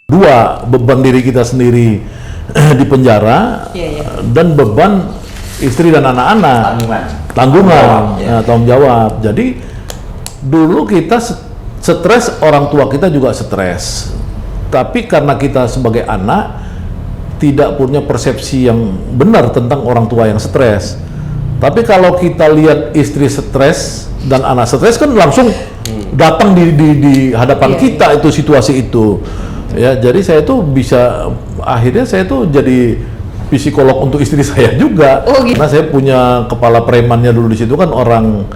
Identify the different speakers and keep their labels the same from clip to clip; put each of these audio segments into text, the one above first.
Speaker 1: Dua, beban diri kita sendiri di penjara, dan beban istri dan anak-anak, tanggungan, tanggung jawab. Jadi dulu kita stres, orang tua kita juga stres. Tapi karena kita sebagai anak tidak punya persepsi yang benar tentang orang tua yang stres. Tapi kalau kita lihat istri stres dan anak stres kan langsung datang di hadapan kita itu situasi itu. Ya, jadi saya tuh bisa, akhirnya saya tuh jadi psikolog untuk istri saya juga. Karena saya punya kepala premannya dulu di situ kan orang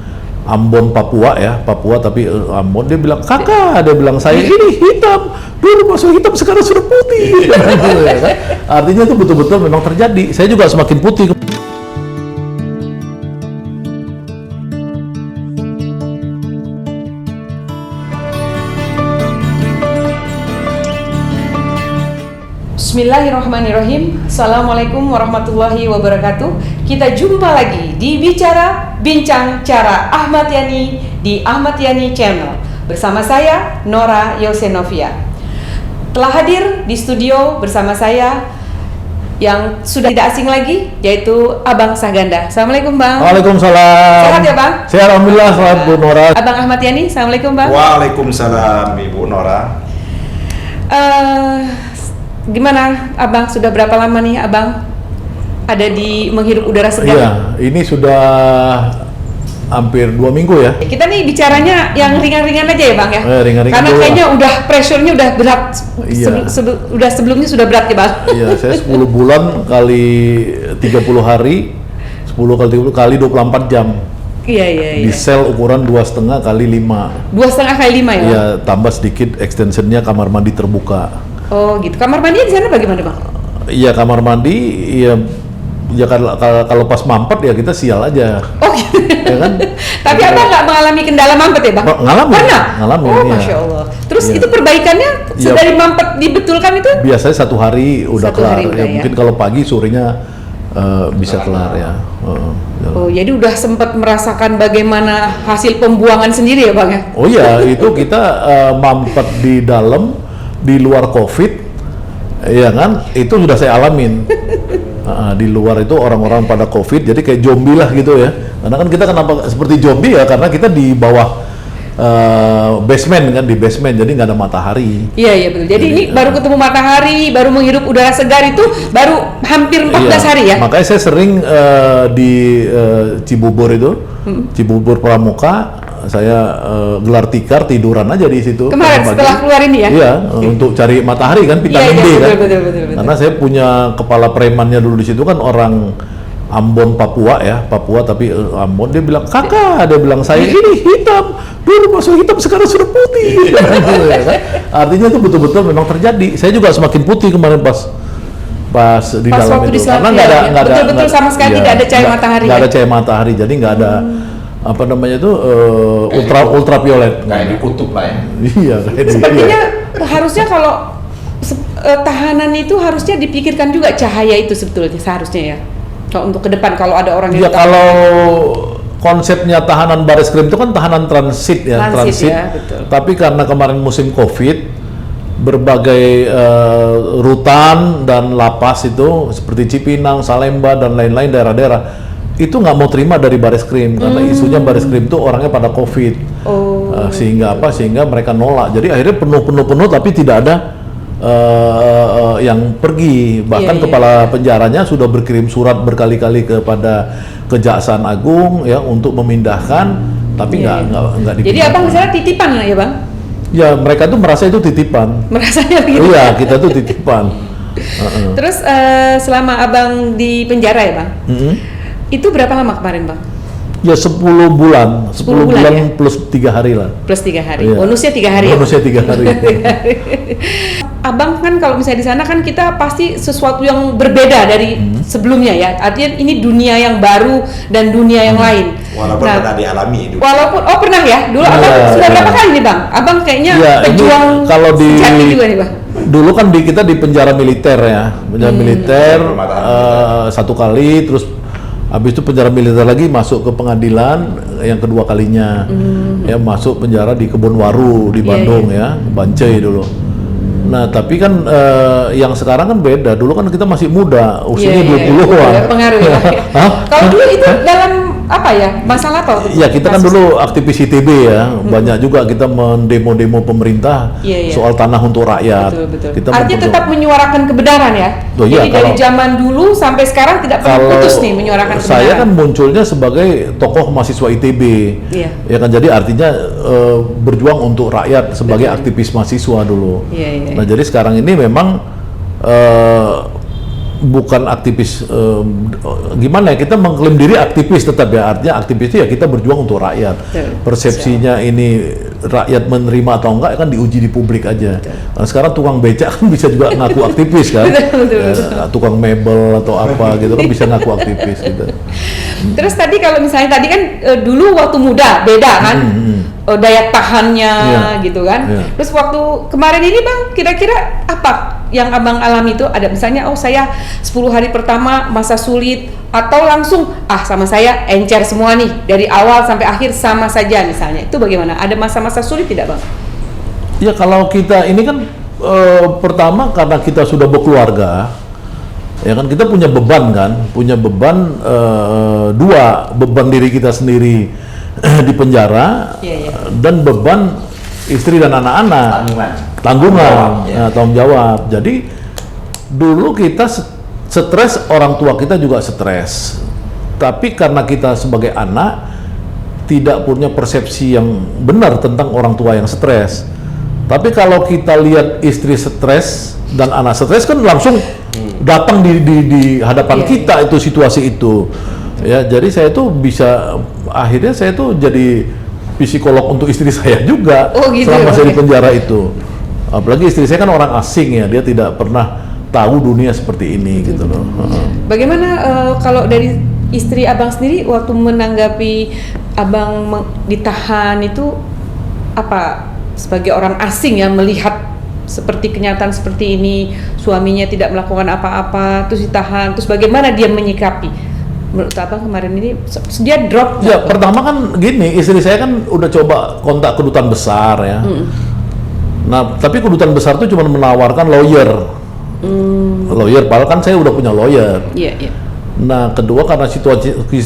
Speaker 1: Ambon, Papua ya, Papua tapi Ambon. Dia bilang, kakak, dia bilang saya ini hitam, dulu masuk hitam sekarang sudah putih. Ya, kan? Artinya itu betul-betul memang terjadi. Saya juga semakin putih.
Speaker 2: Bismillahirrahmanirrahim. Assalamualaikum warahmatullahi wabarakatuh. Kita jumpa lagi di Bicara Bincang Cara Ahmad Yani di Ahmad Yani Channel. Bersama saya Nora Yosenovia. Telah hadir di studio bersama saya yang sudah tidak asing lagi, yaitu Abang Saganda. Assalamualaikum Bang.
Speaker 1: Waalaikumsalam.
Speaker 2: Sehat ya Bang?
Speaker 1: Sehat alhamdulillah, selamat Bu Nora.
Speaker 2: Abang Ahmad Yani, Assalamualaikum Bang.
Speaker 3: Waalaikumsalam Ibu Nora.
Speaker 2: Gimana Abang, sudah berapa lama nih Abang ada di menghirup udara segar?
Speaker 1: Iya, ini sudah hampir 2 minggu ya.
Speaker 2: Kita nih bicaranya yang ringan-ringan aja ya Bang ya?
Speaker 1: Ringan-ringan.
Speaker 2: Karena kayaknya udah pressure-nya udah berat.
Speaker 1: Iya.
Speaker 2: Sebelumnya sudah berat ya Bang?
Speaker 1: Iya, saya 10 bulan kali 30 hari, 10 kali 30 kali 24 jam.
Speaker 2: Iya.
Speaker 1: Di sel ukuran 2,5 kali 5.
Speaker 2: 2,5 kali 5 ya?
Speaker 1: Iya, tambah sedikit extensionnya kamar mandi terbuka.
Speaker 2: Oh gitu. Kamar mandinya di sana bagaimana Bang?
Speaker 1: Iya, kamar mandi ya kalau pas mampet ya kita sial aja.
Speaker 2: Oh gitu.
Speaker 1: Ya kan?
Speaker 2: Tapi Abang nggak mengalami kendala mampet ya Bang?
Speaker 1: Ngalamin.
Speaker 2: Pernah?
Speaker 1: Ngalamin.
Speaker 2: Oh
Speaker 1: ya.
Speaker 2: Masya Allah. Terus
Speaker 1: Ya.
Speaker 2: itu perbaikannya dari mampet dibetulkan itu?
Speaker 1: Biasanya 1 hari udah
Speaker 2: Satu
Speaker 1: kelar.
Speaker 2: hari udah, ya.
Speaker 1: Mungkin kalau pagi sorenya bisa kelar ya.
Speaker 2: Oh, jadi udah sempat merasakan bagaimana hasil pembuangan sendiri ya Bang ya?
Speaker 1: Oh iya, itu kita mampet di dalam, di luar COVID, ya kan? Itu sudah saya alamin. Di luar itu orang-orang pada COVID, jadi kayak zombie lah gitu ya. Karena kan kita kenapa seperti zombie ya? Karena kita di bawah basement kan, di basement, jadi nggak ada matahari.
Speaker 2: Iya betul. Jadi ini baru ketemu matahari, baru menghirup udara segar itu baru hampir 14 hari ya.
Speaker 1: Makanya saya sering di Cibubur itu, Cibubur Pramuka, saya gelar tikar tiduran aja di situ.
Speaker 2: Kemarin setelah keluar ini ya.
Speaker 1: Iya, untuk cari matahari kan, vitamin D kan.
Speaker 2: Betul.
Speaker 1: Karena saya punya kepala premannya dulu di situ kan orang Ambon, Papua ya, Papua tapi Ambon. Dia bilang, kakak, dia bilang saya ini hitam, dulu masuk hitam sekarang sudah putih. Ya kan? Artinya itu betul-betul memang terjadi. Saya juga semakin putih kemarin pas di dalam
Speaker 2: waktu
Speaker 1: itu.
Speaker 2: di
Speaker 1: Karena nggak ada
Speaker 2: betul-betul sama sekali tidak ada cahaya matahari.
Speaker 1: Nggak ada cahaya matahari, jadi nggak ada apa namanya itu ultraviolet.
Speaker 3: Kayak di kutub lah ya.
Speaker 1: Iya.
Speaker 2: Sepertinya harusnya kalau tahanan itu harusnya dipikirkan juga cahaya itu sebetulnya seharusnya ya. Kalau untuk ke depan kalau ada orang yang
Speaker 1: kalau konsepnya tahanan Bareskrim itu kan tahanan transit ya, transit.
Speaker 2: Ya, betul.
Speaker 1: Tapi karena kemarin musim Covid, berbagai rutan dan lapas itu seperti Cipinang, Salemba dan lain-lain daerah-daerah itu nggak mau terima dari Bareskrim karena isunya Bareskrim itu orangnya pada Covid. Sehingga mereka nolak. Jadi akhirnya penuh tapi tidak ada yang pergi. Bahkan kepala penjaranya sudah berkirim surat berkali-kali kepada Kejaksaan Agung ya untuk memindahkan, tapi nggak dipindahkan.
Speaker 2: Jadi Abang misalnya titipan lah ya Bang?
Speaker 1: Ya mereka tuh merasa itu titipan.
Speaker 2: Merasanya begitu.
Speaker 1: Iya, kita tuh titipan.
Speaker 2: Terus selama Abang di penjara ya Bang? Itu berapa lama kemarin Bang?
Speaker 1: Ya 10 bulan ya? Plus 3 hari lah.
Speaker 2: Plus 3 hari.
Speaker 1: Iya.
Speaker 2: Bonusnya 3 hari.
Speaker 1: Bonusnya 3 hari.
Speaker 2: Abang kan kalau misalnya di sana kan kita pasti sesuatu yang berbeda dari sebelumnya ya. Artinya ini dunia yang baru dan dunia yang lain.
Speaker 3: Walaupun pernah dialami itu.
Speaker 2: Pernah ya. Dulu Abang sudah berapa kali nih Bang? Abang kayaknya pejuang
Speaker 1: kalau
Speaker 2: sejati juga nih Bang.
Speaker 1: Dulu kan kita di penjara militer ya. Penjara militer 1 kali, terus habis itu penjara militer lagi masuk ke pengadilan yang kedua kalinya. Ya masuk penjara di Kebonwaru di Bandung ya, Bancai dulu. Nah, tapi kan yang sekarang kan beda. Dulu kan kita masih muda, usianya 20-an.
Speaker 2: Pengaruh ya. Kalau dulu itu dalam apa ya? Masalah apa?
Speaker 1: Ya, kita kan dulu aktivis ITB ya. Banyak juga kita mendemo-demo pemerintah soal tanah untuk rakyat.
Speaker 2: Betul.
Speaker 1: Kita
Speaker 2: artinya tetap menyuarakan kebenaran ya. Jadi dari zaman dulu sampai sekarang tidak pernah putus nih menyuarakan kebenaran.
Speaker 1: Saya kan munculnya sebagai tokoh mahasiswa ITB. Ya kan, jadi artinya berjuang untuk rakyat sebagai aktivis mahasiswa dulu. Nah, jadi sekarang ini memang bukan aktivis gimana ya, kita mengklaim diri aktivis tetap ya, artinya aktivis itu ya kita berjuang untuk rakyat. Persepsinya ini rakyat menerima atau enggak kan diuji di publik aja. Nah, sekarang tukang becak kan bisa juga ngaku aktivis kan. Tukang mebel atau apa gitu kan bisa ngaku aktivis gitu.
Speaker 2: Terus tadi kalau misalnya tadi kan dulu waktu muda beda kan, daya tahannya gitu kan. Terus waktu kemarin ini Bang, kira-kira apa yang Abang alami itu? Ada misalnya, oh saya 10 hari pertama masa sulit, atau langsung sama saya encer semua nih dari awal sampai akhir sama saja misalnya. Itu bagaimana? Ada masa-masa sulit tidak Bang?
Speaker 1: Ya kalau kita ini kan pertama karena kita sudah berkeluarga, ya kan kita punya beban dua, beban diri kita sendiri di penjara dan beban istri dan anak-anak, tanggungan, tanggung jawab. Jadi dulu kita stres, orang tua kita juga stres, tapi karena kita sebagai anak tidak punya persepsi yang benar tentang orang tua yang stres. Tapi kalau kita lihat istri stres dan anak stres kan langsung datang di hadapan kita itu situasi itu. Ya, jadi saya tuh akhirnya saya tuh jadi psikolog untuk istri saya juga selama saya di penjara itu. Apalagi istri saya kan orang asing ya, dia tidak pernah tahu dunia seperti ini gitu loh.
Speaker 2: Bagaimana kalau dari istri Abang sendiri waktu menanggapi Abang ditahan itu, apa sebagai orang asing yang melihat seperti kenyataan seperti ini, suaminya tidak melakukan apa-apa, terus ditahan, terus bagaimana dia menyikapi? Menurut Abang kemarin ini dia drop?
Speaker 1: Ya pertama kan gini, istri saya kan udah coba kontak kedutaan besar ya. Nah tapi kedutaan besar itu cuma menawarkan lawyer, padahal kan saya udah punya lawyer. Nah kedua karena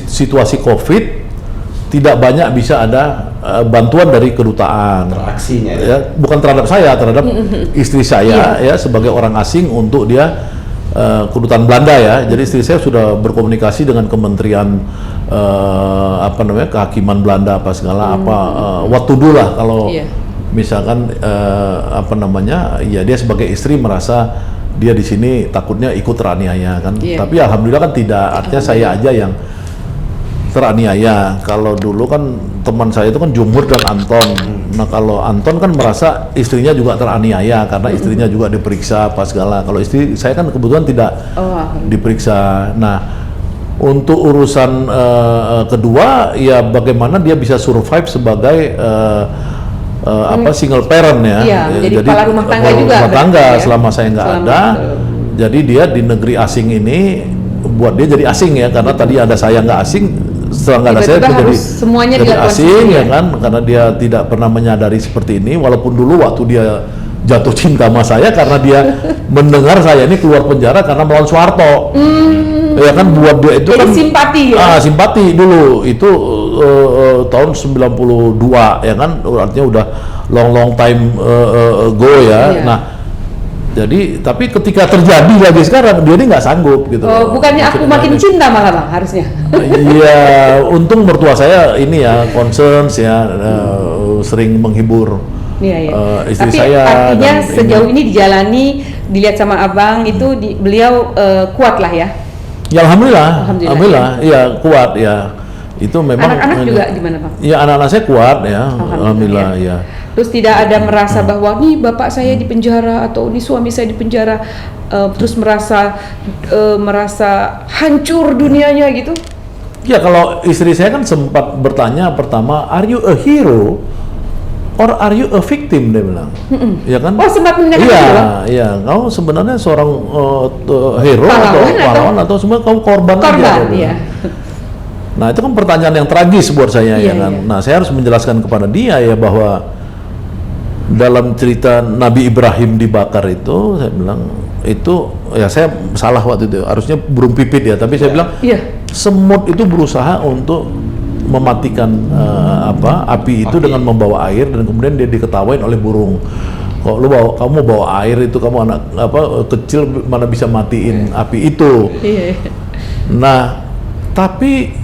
Speaker 1: situasi COVID tidak banyak bisa ada bantuan dari kedutaan.
Speaker 3: Interaksinya
Speaker 1: ya, bukan terhadap saya, terhadap istri saya ya sebagai orang asing untuk dia kedutaan Belanda ya. Jadi istri saya sudah berkomunikasi dengan Kementerian Kehakiman Belanda apa segala what to do lah kalau misalkan ya dia sebagai istri merasa dia di sini takutnya ikut teraniaya kan. Tapi alhamdulillah kan tidak, artinya saya aja yang teraniaya. Kalau dulu kan teman saya itu kan Jumhur dan Anton. Nah kalau Anton kan merasa istrinya juga teraniaya karena istrinya juga diperiksa apa segala. Kalau istri saya kan kebetulan tidak diperiksa. Nah untuk urusan kedua ya bagaimana dia bisa survive sebagai single parent ya.
Speaker 2: Jadi kepala rumah tangga juga.
Speaker 1: Rumah tangga selama saya nggak ada. Jadi dia di negeri asing ini buat dia jadi asing ya, karena tadi ada saya nggak asing. Setelah nggak ada saya itu jadi asing ya kan, karena dia tidak pernah menyadari seperti ini. Walaupun dulu waktu dia jatuh cinta sama saya karena dia mendengar saya ini keluar penjara karena melawan Soeharto, ya kan, buat dia itu jadi kan simpati ya? Simpati dulu itu tahun 92 ya kan, artinya udah long time ago ya. Nah jadi, tapi ketika terjadi lagi sekarang, dia ini nggak sanggup gitu.
Speaker 2: Bukannya aku makin cinta malah Bang, harusnya.
Speaker 1: Iya, untung mertua saya ini ya, concerns ya, sering menghibur istri
Speaker 2: tapi
Speaker 1: saya.
Speaker 2: Artinya sejauh ini dijalani, dilihat sama Abang itu, beliau kuat lah ya?
Speaker 1: Ya alhamdulillah, iya kuat ya. Itu memang.
Speaker 2: Anak-anak juga gimana Bang?
Speaker 1: Ya anak-anak saya kuat ya, alhamdulillah ya.
Speaker 2: Terus tidak ada merasa bahwa nih bapak saya di penjara atau nih suami saya di penjara, terus merasa hancur dunianya gitu?
Speaker 1: Ya kalau istri saya kan sempat bertanya pertama, are you a hero or are you a victim, dia bilang. Ya kan?
Speaker 2: Oh sempat menanyakan itu?
Speaker 1: Iya, kau sebenarnya seorang hero atau pahlawan atau semua kau korban aja. Iya. Nah itu kan pertanyaan yang tragis buat saya ya kan. Nah saya harus menjelaskan kepada dia ya bahwa dalam cerita Nabi Ibrahim dibakar itu, saya bilang itu ya saya salah waktu itu, harusnya burung pipit ya, tapi saya bilang semut itu berusaha untuk mematikan api itu dengan membawa air, dan kemudian dia diketawain oleh burung. Kok kamu bawa air, itu kamu anak kecil, mana bisa matiin api itu. Nah, tapi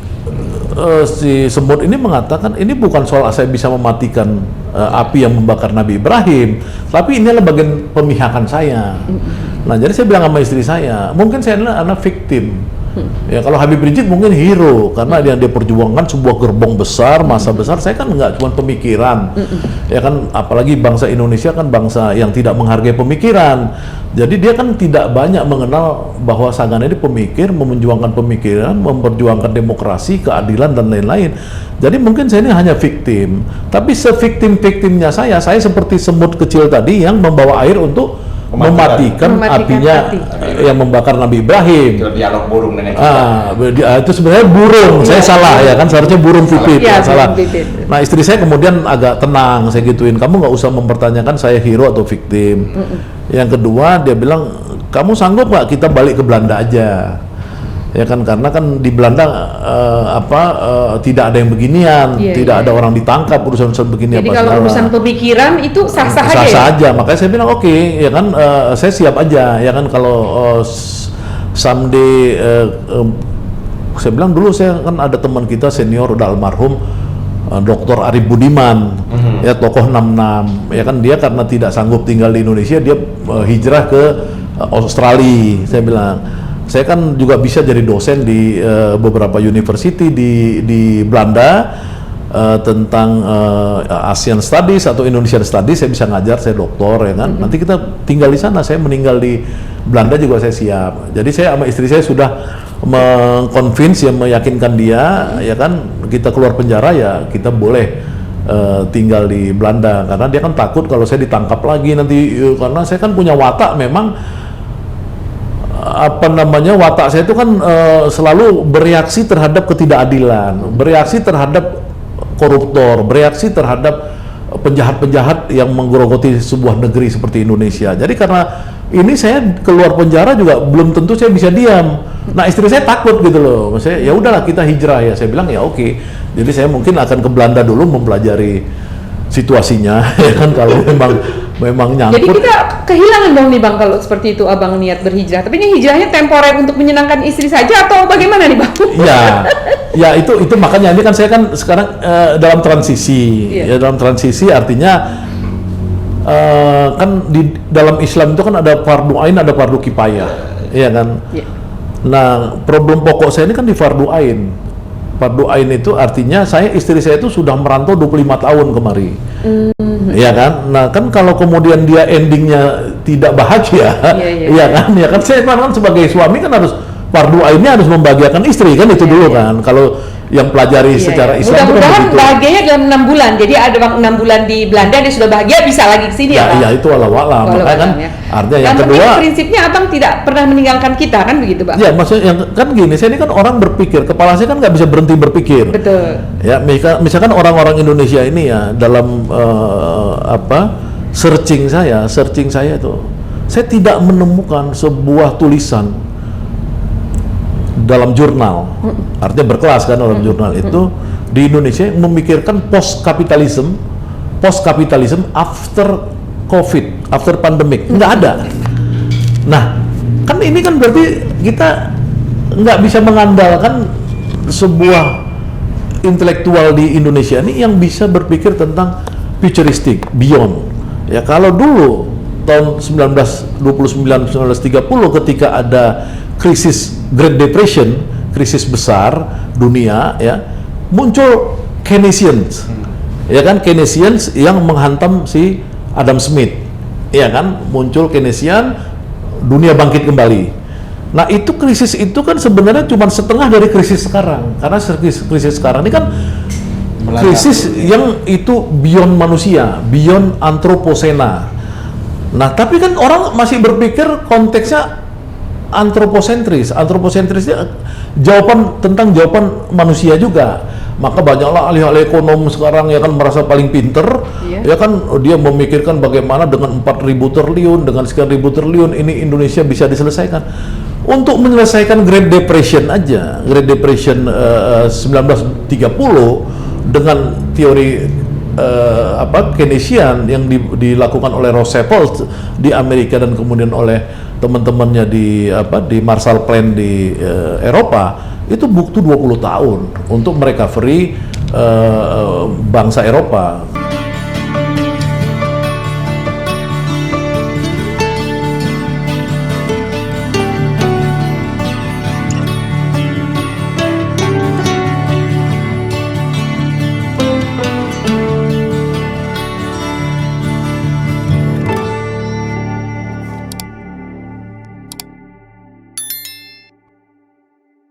Speaker 1: si semut ini mengatakan ini bukan soal saya bisa mematikan api yang membakar Nabi Ibrahim, tapi ini adalah bagian pemihakan saya. Nah, jadi saya bilang sama istri saya, mungkin saya adalah anak victim. Ya, kalau Habib Rizik mungkin hero karena yang dia perjuangkan sebuah gerbong besar, masa besar. Saya kan nggak cuma pemikiran, ya kan, apalagi bangsa Indonesia kan bangsa yang tidak menghargai pemikiran. Jadi dia kan tidak banyak mengenal bahwa Sagana ini pemikir, memperjuangkan pemikiran, memperjuangkan demokrasi, keadilan dan lain-lain. Jadi mungkin saya ini hanya victim, tapi se-victim-victimnya saya seperti semut kecil tadi yang membawa air untuk mematikan apinya yang membakar Nabi Ibrahim.
Speaker 3: Itu dialog burung dengan kita.
Speaker 1: Itu sebenarnya burung. Saya salah ya kan, seharusnya burung pipit. Salah. Nah, istri saya kemudian agak tenang, saya gituin, kamu nggak usah mempertanyakan saya hero atau victim. Yang kedua dia bilang, kamu sanggup nggak kita balik ke Belanda aja? Ya kan, karena kan di Belanda tidak ada yang beginian, tidak ada orang ditangkap urusan-urusan begini.
Speaker 2: Jadi kalau urusan pemikiran itu sah-sah aja.
Speaker 1: Sah-sah aja, makanya saya bilang oke, ya kan, saya siap aja, ya kan, kalau someday saya bilang dulu saya kan ada teman kita senior udah almarhum, Dr. Arif Budiman, ya tokoh 66, ya kan, dia karena tidak sanggup tinggal di Indonesia dia hijrah ke Australia. Saya bilang, saya kan juga bisa jadi dosen di beberapa university di Belanda tentang Asian Studies atau Indonesian Studies. Saya bisa ngajar, saya doktor, ya kan. Nanti kita tinggal di sana, saya meninggal di Belanda juga saya siap. Jadi saya sama istri saya sudah mengconvince, ya, meyakinkan dia, ya kan, kita keluar penjara ya kita boleh tinggal di Belanda, karena dia kan takut kalau saya ditangkap lagi nanti, karena saya kan punya watak memang watak saya itu kan selalu bereaksi terhadap ketidakadilan, bereaksi terhadap koruptor, bereaksi terhadap penjahat-penjahat yang menggerogoti sebuah negeri seperti Indonesia. Jadi karena ini saya keluar penjara juga belum tentu saya bisa diam. Nah, istri saya takut gitu loh. Maksudnya ya udahlah kita hijrah ya. Saya bilang ya oke. Jadi saya mungkin akan ke Belanda dulu mempelajari situasinya, ya kan, kalau memang nyangkut.
Speaker 2: Jadi kita kehilangan dong nih Bang kalau seperti itu Abang niat berhijrah. Tapi ini hijrahnya temporer untuk menyenangkan istri saja atau bagaimana nih Bang?
Speaker 1: Ya itu makanya ini kan saya kan sekarang dalam transisi. Ya, dalam transisi artinya kan di dalam Islam itu kan ada fardu ain, ada fardu kifayah, ya kan. Nah, problem pokok saya ini kan di fardu ain. Fardu ain itu artinya istri saya itu sudah merantau 25 tahun kemari. Ya kan? Nah, kan kalau kemudian dia endingnya tidak bahagia, ya kan saya kan sebagai suami kan harus fardu ainnya harus membahagiakan istri kan, itu dulu kan. Kalau yang pelajari secara Islam
Speaker 2: mudah-mudahan bahagianya dalam 6 bulan. Jadi ada Bang 6 bulan di Belanda dia sudah bahagia, bisa lagi ke sini ya Bang?
Speaker 1: Ya itu walau-walau. Makanya kan artinya yang kedua,
Speaker 2: prinsipnya Abang tidak pernah meninggalkan kita kan begitu Bang?
Speaker 1: Ya maksudnya yang kan gini, saya ini kan orang berpikir, kepala saya kan nggak bisa berhenti berpikir.
Speaker 2: Betul.
Speaker 1: Ya misalkan orang-orang Indonesia ini ya dalam searching saya itu, saya tidak menemukan sebuah tulisan dalam jurnal, artinya berkelas kan dalam jurnal itu di Indonesia yang memikirkan post kapitalism after COVID, after pandemic, nggak ada. Nah, kan ini kan berarti kita nggak bisa mengandalkan sebuah intelektual di Indonesia ini yang bisa berpikir tentang futuristik, beyond. Ya kalau dulu tahun 1929-1930 ketika ada krisis Great Depression, krisis besar dunia, ya muncul Keynesians, ya kan, Keynesians yang menghantam si Adam Smith, ya kan, muncul Keynesian, dunia bangkit kembali. Nah itu krisis itu kan sebenarnya cuma setengah dari krisis sekarang, karena krisis sekarang ini kan krisis yang itu beyond manusia, beyond antroposena. Nah tapi kan orang masih berpikir konteksnya antropocentrisnya jawaban manusia juga. Maka banyaklah ahli-ahli ekonom sekarang ya kan merasa paling pinter, ya kan dia memikirkan bagaimana dengan 4.000 triliun, dengan sekian ribu triliun ini Indonesia bisa diselesaikan. Untuk menyelesaikan Great Depression aja, Great Depression 1930 dengan teori Keynesian yang dilakukan oleh Roosevelt di Amerika dan kemudian oleh teman-temannya di Marshall Plan di Eropa, itu butuh 20 tahun untuk merecovery bangsa Eropa.